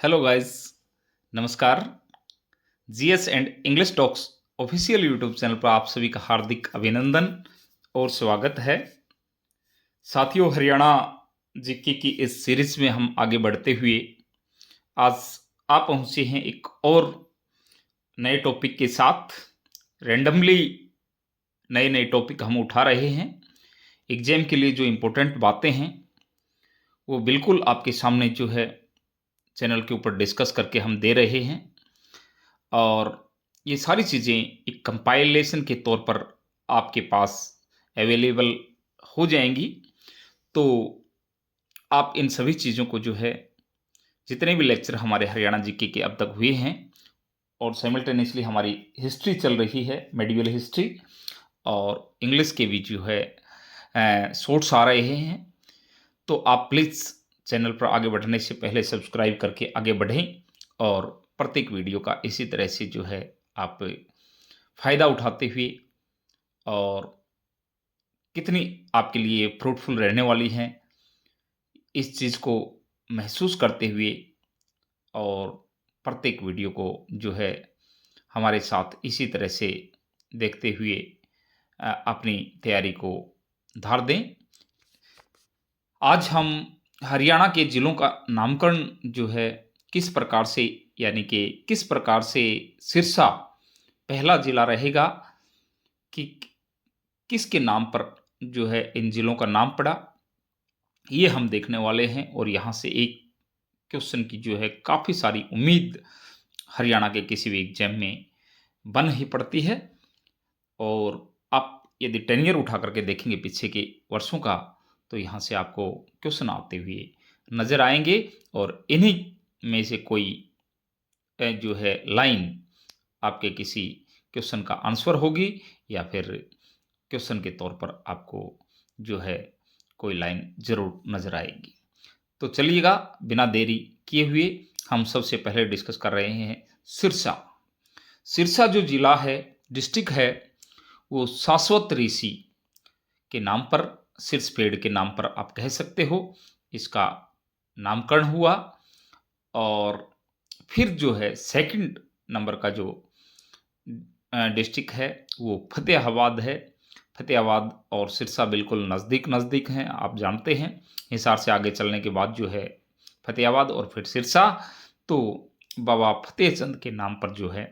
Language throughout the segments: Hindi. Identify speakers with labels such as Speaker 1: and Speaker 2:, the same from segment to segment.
Speaker 1: हेलो गाइस, नमस्कार। GS and English talks official YouTube channel पर आप सभी का हार्दिक अभिनंदन और स्वागत है। साथियों, हरियाणा जीके की इस सीरीज में हम आगे बढ़ते हुए आज आप पहुंचे हैं एक और नए टॉपिक के साथ। रैंडमली नए नए टॉपिक हम उठा रहे हैं। एग्जाम के लिए जो इम्पोर्टेंट बातें हैं वो बिल्कुल आपके सामने जो है चैनल के ऊपर डिस्कस करके हम दे रहे हैं, और ये सारी चीज़ें एक कंपाइलेशन के तौर पर आपके पास अवेलेबल हो जाएंगी। तो आप इन सभी चीज़ों को जो है, जितने भी लेक्चर हमारे हरियाणा जीके के अब तक हुए हैं, और साइमल्टेनियसली हमारी हिस्ट्री चल रही है, मेडिवल हिस्ट्री, और इंग्लिश के भी जो है शॉर्ट्स आ रहे हैं। तो आप प्लीज़ चैनल पर आगे बढ़ने से पहले सब्सक्राइब करके आगे बढ़ें, और प्रत्येक वीडियो का इसी तरह से जो है आप फ़ायदा उठाते हुए, और कितनी आपके लिए फ्रूटफुल रहने वाली हैं इस चीज़ को महसूस करते हुए, और प्रत्येक वीडियो को जो है हमारे साथ इसी तरह से देखते हुए अपनी तैयारी को धार दें। आज हम हरियाणा के ज़िलों का नामकरण जो है किस प्रकार से, यानी कि किस प्रकार से सिरसा पहला ज़िला रहेगा, कि किसके नाम पर जो है इन ज़िलों का नाम पड़ा, ये हम देखने वाले हैं। और यहाँ से एक क्वेश्चन की जो है काफ़ी सारी उम्मीद हरियाणा के किसी भी एग्जाम में बन ही पड़ती है। और आप यदि टेन्योर उठा करके देखेंगे पीछे के वर्षों का, तो यहाँ से आपको क्वेश्चन आते हुए नज़र आएंगे, और इन्हीं में से कोई जो है लाइन आपके किसी क्वेश्चन का आंसर होगी, या फिर क्वेश्चन के तौर पर आपको जो है कोई लाइन ज़रूर नज़र आएगी। तो चलिएगा, बिना देरी किए हुए हम सबसे पहले डिस्कस कर रहे हैं सिरसा। सिरसा जो ज़िला है, डिस्ट्रिक्ट है, वो शाश्वत ऋषि के नाम पर, शीर्ष पेड़ के नाम पर आप कह सकते हो, इसका नामकरण हुआ। और फिर जो है सेकंड नंबर का जो डिस्ट्रिक्ट है वो फतेहाबाद है। फतेहाबाद और सिरसा बिल्कुल नज़दीक नज़दीक हैं, आप जानते हैं। हिसार से आगे चलने के बाद जो है फतेहाबाद और फिर सिरसा, तो बाबा फतेहचंद के नाम पर जो है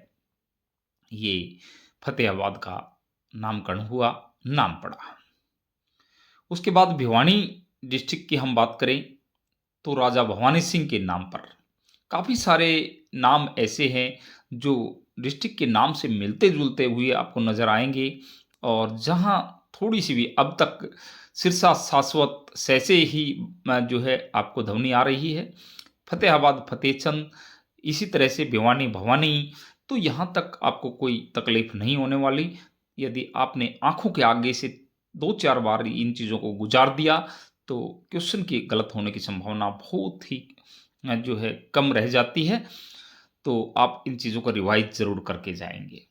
Speaker 1: ये फतेहाबाद का नामकरण हुआ, नाम पड़ा। उसके बाद भिवानी डिस्ट्रिक्ट की हम बात करें तो राजा भवानी सिंह के नाम पर काफ़ी सारे नाम ऐसे हैं जो डिस्ट्रिक्ट के नाम से मिलते जुलते हुए आपको नज़र आएंगे, और जहां थोड़ी सी भी अब तक सिरसा शाश्वत सैसे ही जो है आपको ध्वनि आ रही है। फतेहाबाद फतेहचंद, इसी तरह से भिवानी भवानी, तो यहाँ तक आपको कोई तकलीफ नहीं होने वाली। यदि आपने आंखों के आगे से दो चार बार इन चीज़ों को गुजार दिया, तो क्वेश्चन की गलत होने की संभावना बहुत ही जो है कम रह जाती है। तो आप इन चीज़ों को रिवाइज ज़रूर करके जाएंगे।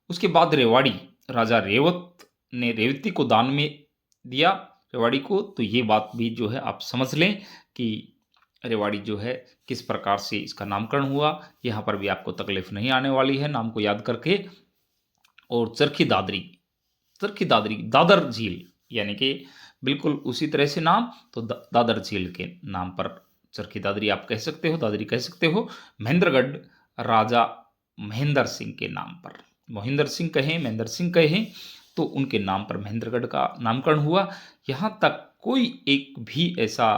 Speaker 1: उसके बाद रेवाड़ी, राजा रेवत ने रेवती को दान में दिया, रेवाड़ी को। तो ये बात भी जो है आप समझ लें कि रेवाड़ी जो है किस प्रकार से इसका नामकरण हुआ। यहाँ पर भी आपको तकलीफ नहीं आने वाली है नाम को याद करके। और चरखी दादरी, चरखी दादरी दादर झील, यानी कि बिल्कुल उसी तरह से नाम, तो दादर झील के नाम पर चरखी दादरी आप कह सकते हो, दादरी कह सकते हो। महेंद्रगढ़, राजा महेंद्र सिंह के नाम पर, मोहिंदर सिंह कहें, महेंद्र सिंह कहें, तो उनके नाम पर महेंद्रगढ़ का नामकरण हुआ। यहाँ तक कोई एक भी ऐसा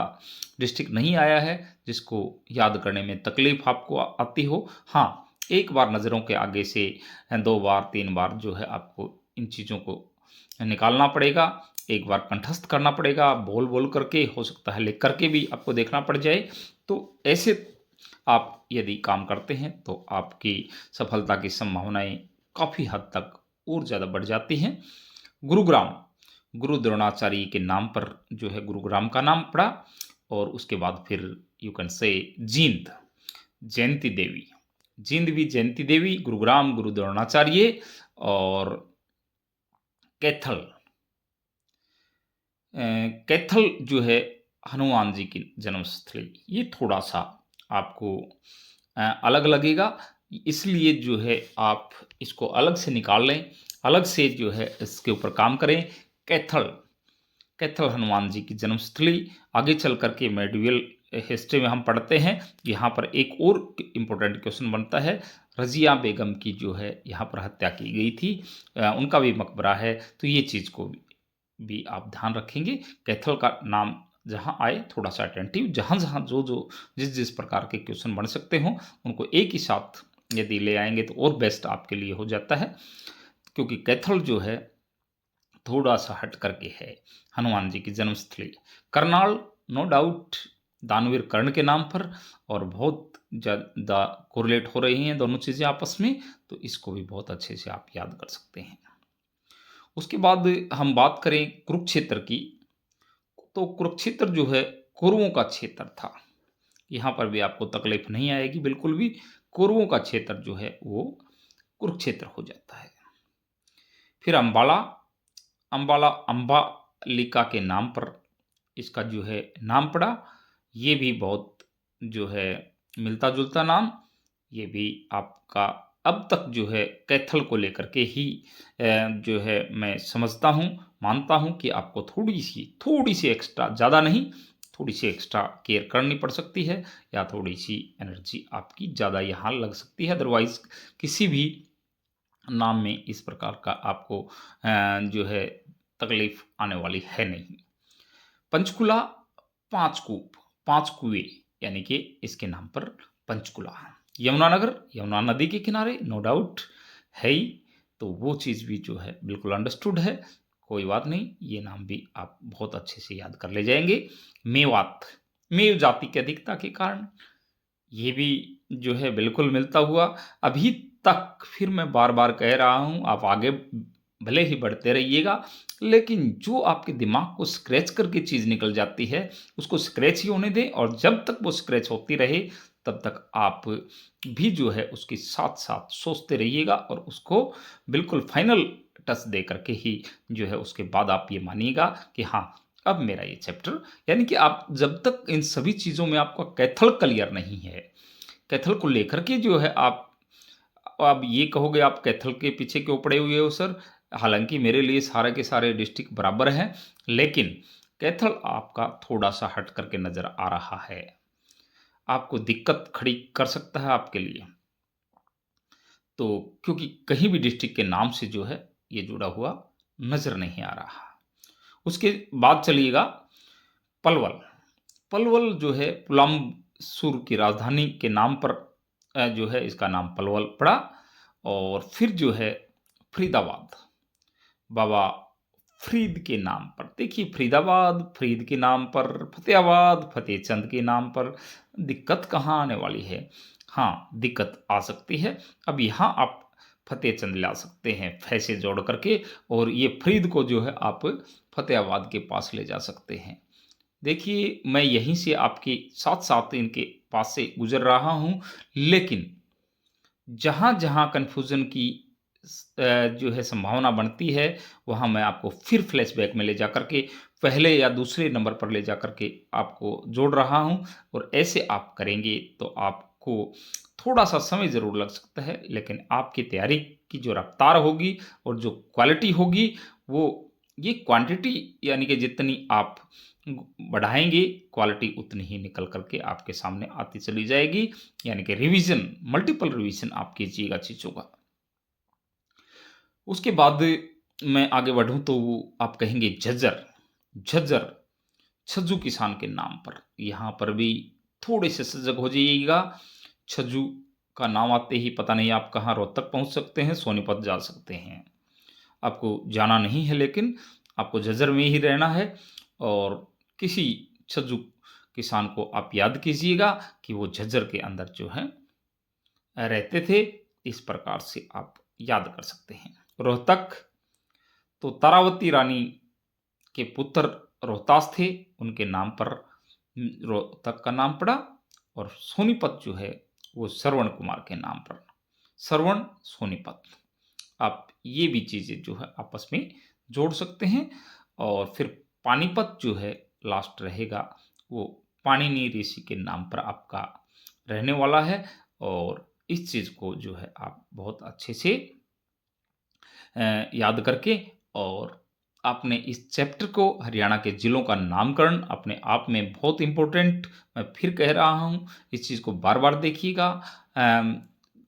Speaker 1: डिस्ट्रिक्ट नहीं आया है जिसको याद करने में तकलीफ आपको आती हो। हाँ, एक बार नज़रों के आगे से दो बार तीन बार जो है आपको इन चीज़ों को निकालना पड़ेगा, एक बार कंठस्थ करना पड़ेगा, बोल बोल करके, हो सकता है लिख करके भी आपको देखना पड़ जाए। तो ऐसे आप यदि काम करते हैं तो आपकी सफलता की संभावनाएं काफ़ी हद तक और ज़्यादा बढ़ जाती हैं। गुरुग्राम, गुरु द्रोणाचार्य के नाम पर जो है गुरुग्राम का नाम पड़ा। और उसके बाद फिर यू कैन से जींद, जयंती देवी, जींद भी जयंती देवी, गुरुग्राम गुरु द्रोणाचार्य, और कैथल, कैथल जो है हनुमान जी की जन्मस्थली। ये थोड़ा सा आपको अलग लगेगा। इसलिए जो है आप इसको अलग से निकाल लें, अलग से जो है इसके ऊपर काम करें। कैथल, कैथल हनुमान जी की जन्मस्थली। आगे चल कर के मेडिवल हिस्ट्री में हम पढ़ते हैं, यहाँ पर एक और इम्पोर्टेंट क्वेश्चन बनता है। रज़िया बेगम की जो है यहाँ पर हत्या की गई थी, उनका भी मकबरा है, तो ये चीज़ को भी आप ध्यान रखेंगे। कैथल का नाम जहाँ आए थोड़ा सा अटेंटिव, जहाँ जहाँ जो जो जिस जिस प्रकार के क्वेश्चन बन सकते हों उनको एक ही साथ यदि ले आएंगे तो और बेस्ट आपके लिए हो जाता है, क्योंकि कैथल जो है थोड़ा सा हट करके है हनुमान जी की जन्मस्थली। करनाल नो डाउट दानवीर कर्ण के नाम पर, और बहुत ज़्यादा कोरिलेट हो रही हैं दोनों चीज़ें आपस में, तो इसको भी बहुत अच्छे से आप याद कर सकते हैं। उसके बाद हम बात करें कुरुक्षेत्र की, तो कुरुक्षेत्र जो है कौरवों का क्षेत्र था। यहाँ पर भी आपको तकलीफ नहीं आएगी बिल्कुल भी। कौरवों का क्षेत्र जो है वो कुरुक्षेत्र हो जाता है। फिर अंबाला, अंबाला अंबालिका के नाम पर इसका जो है नाम पड़ा। ये भी बहुत जो है मिलता जुलता नाम। ये भी आपका अब तक जो है कैथल को लेकर के ही जो है मैं समझता हूँ, मानता हूँ कि आपको थोड़ी सी एक्स्ट्रा, ज़्यादा नहीं, थोड़ी सी एक्स्ट्रा केयर करनी पड़ सकती है, या थोड़ी सी एनर्जी आपकी ज़्यादा यहाँ लग सकती है। अदरवाइज किसी भी नाम में इस प्रकार का आपको जो है तकलीफ आने वाली है नहीं। पंचकुला, पांच कूप, पांच कुएं, यानी कि इसके नाम पर पंचकुला। यमुनानगर, यमुना नदी के किनारे नो डाउट है ही, तो वो चीज़ भी जो है बिल्कुल अंडरस्टूड है, कोई बात नहीं, ये नाम भी आप बहुत अच्छे से याद कर ले जाएंगे। मेवात, मेव जाति की अधिकता के कारण ये भी जो है बिल्कुल मिलता हुआ। अभी तक फिर मैं बार-बार कह रहा हूँ, आप आगे भले ही बढ़ते रहिएगा, लेकिन जो आपके दिमाग को स्क्रैच करके चीज़ निकल जाती है, उसको स्क्रैच ही होने दें, और जब तक वो स्क्रैच होती रहे, तब तक आप भी जो है उसके साथ-साथ सोचते रहिएगा, और उसको बिल्कुल फाइनल टच दे करके ही जो है उसके बाद आप ये मानिएगा कि हाँ, अब मेरा ये चैप्टर, यानी कि आप जब तक इन सभी चीज़ों में आपका कैथल क्लियर नहीं है, कैथल को लेकर के जो है आप ये कहोगे आप कैथल के पीछे क्यों पड़े हुए हो सर? हालाँकि मेरे लिए सारे के सारे डिस्ट्रिक्ट बराबर हैं, लेकिन कैथल आपका थोड़ा-सा हट करके नज़र आ रहा है। आपको दिक्कत खड़ी कर सकता है आपके लिए। तो क्योंकि कहीं भी डिस्ट्रिक्ट के नाम से जो है ये जुड़ा हुआ नज़र नहीं आ रहा। उसके बाद चलिएगा पलवल। पलवल जो है पुलामसुर की राजधानी के नाम पर जो है इसका नाम पलवल पड़ा। और फिर जो है फरीदाबाद, बाबा फ़रीद के नाम पर। देखिए फ़रीदाबाद फ़रीद के नाम पर, फ़तेहाबाद फ़तेहचंद के नाम पर, दिक्कत कहाँ आने वाली है? हाँ, दिक्कत आ सकती है। अब यहाँ आप फ़तेहचंद ला सकते हैं फ़ै से जोड़ करके, और ये फ़रीद को जो है आप फ़तेहाबाद के पास ले जा सकते हैं। देखिए मैं यहीं से आपके साथ-साथ इनके पास से गुज़र रहा हूँ, लेकिन जहाँ-जहाँ कन्फ्यूज़न की जो है संभावना बनती है, वहाँ मैं आपको फिर फ्लैशबैक में ले जाकर के पहले या दूसरे नंबर पर ले जाकर के आपको जोड़ रहा हूँ, और ऐसे आप करेंगे तो आपको थोड़ा-सा समय ज़रूर लग सकता है, लेकिन आपकी तैयारी की जो रफ़्तार होगी और जो क्वालिटी होगी, वो ये क्वांटिटी यानी कि जितनी आप बढ़ाएँगे, क्वालिटी उतनी ही निकल कर के आपके सामने आती चली जाएगी। यानी कि रिवीजन, मल्टीपल रिवीजन आप कीजिएगा चीज़ों का। उसके बाद मैं आगे बढ़ूँ तो आप कहेंगे झज्जर, झज्जर छज्जू किसान के नाम पर। यहाँ पर भी थोड़े से सजग हो जाइएगा। छज्जू का नाम आते ही पता नहीं आप कहाँ रोहतक पहुँच सकते हैं, सोनीपत जा सकते हैं। आपको जाना नहीं है, लेकिन आपको झज्जर में ही रहना है, और किसी छज्जू किसान को आप याद कीजिएगा कि वो झज्जर के अंदर जो है रहते थे। इस प्रकार से आप याद कर सकते हैं। रोहतक, तो तारावती रानी के पुत्र रोहतास थे, उनके नाम पर रोहतक का नाम पड़ा। और सोनीपत जो है वो श्रवण कुमार के नाम पर, श्रवण सोनीपत। आप ये भी चीज़ें जो है आपस में जोड़ सकते हैं। और फिर पानीपत जो है लास्ट रहेगा, वो पाणिनि ऋषि के नाम पर आपका रहने वाला है और इस चीज़ को जो है आप बहुत अच्छे से याद करके और आपने इस चैप्टर को हरियाणा के ज़िलों का नामकरण अपने आप में बहुत इम्पोर्टेंट मैं फिर कह रहा हूँ, इस चीज़ को बार-बार देखिएगा।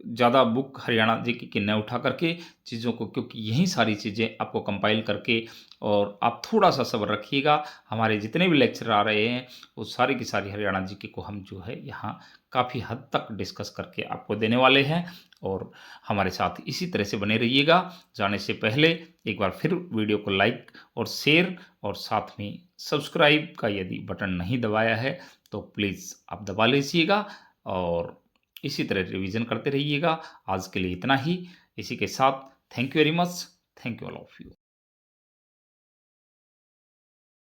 Speaker 1: ज़्यादा बुक हरियाणा जीके की न उठा करके चीज़ों को, क्योंकि यही सारी चीज़ें आपको कंपाइल करके और आप थोड़ा-सा सब्र रखिएगा। हमारे जितने भी लेक्चर आ रहे हैं, वो सारी की सारी हरियाणा जीके को हम जो है यहाँ काफ़ी हद तक डिस्कस करके आपको देने वाले हैं और हमारे साथ इसी तरह से बने रहिएगा। जाने से पहले एक बार फिर वीडियो को लाइक और शेयर और साथ में सब्सक्राइब का यदि बटन नहीं दबाया है तो प्लीज़ आप दबा लीजिएगा और इसी तरह रिवीजन करते रहिएगा। आज के लिए इतना ही। इसी के साथ thank you very much. Thank you all of you.